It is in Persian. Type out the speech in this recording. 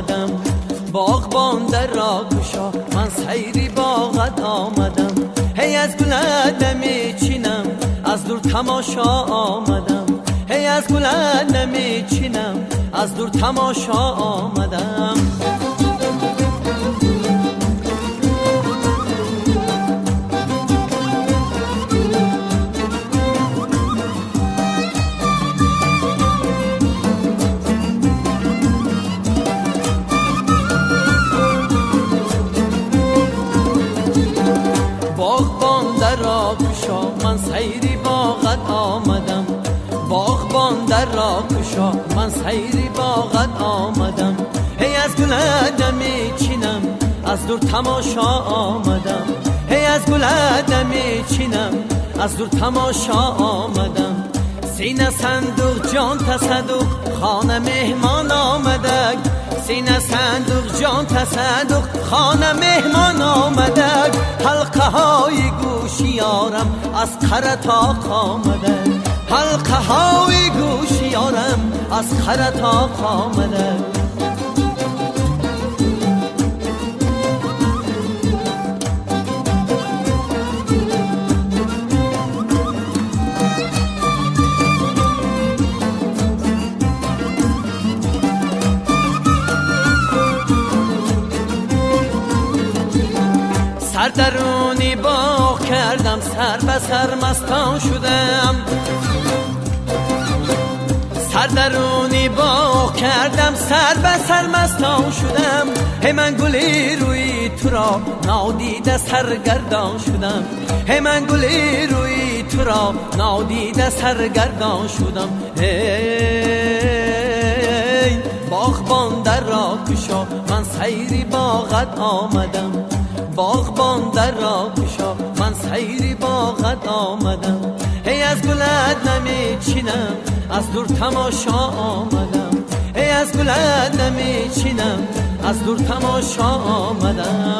آمدم، باغبان در را گشا من سیری باغت آمدم. هی از گلت نمیچینم از دور تماشا آمدم، هی از گلت نمیچینم از دور تماشا آمدم. باغبان در را گشا من سیری باغت آمدم، باغبان در را گشا من سیری باغت آمدم. هی از گلت نمیچینم از دور تماشا آمدم، هی از گلت نمیچینم از دور تماشا آمدم. سینه صندوق جان تصدق خانه مهمان آمدک، سینه صندوق جان تصدق خانه مهمان آمدک. حلقه های گوشیارم از خرطاق آمدک، حلقه های گوشیارم از خرطاق آمدک. سردرونی باغ کردم سر به سر مستان شدم، سردرونی باغ کردم سر به سر مستان شدم. هی من گلی روی تو را نادیده سرگردان شدم، هی من گلی روی تو را نادیده سرگردان شدم. هی باغبان در را گشا من سیری باغت آمدم، باغبان در را گشا من سیری باغت آمدم. هی از گلت نمیچینم از دور تماشا آمدم، هی از گلت نمیچینم از دور تماشا آمدم.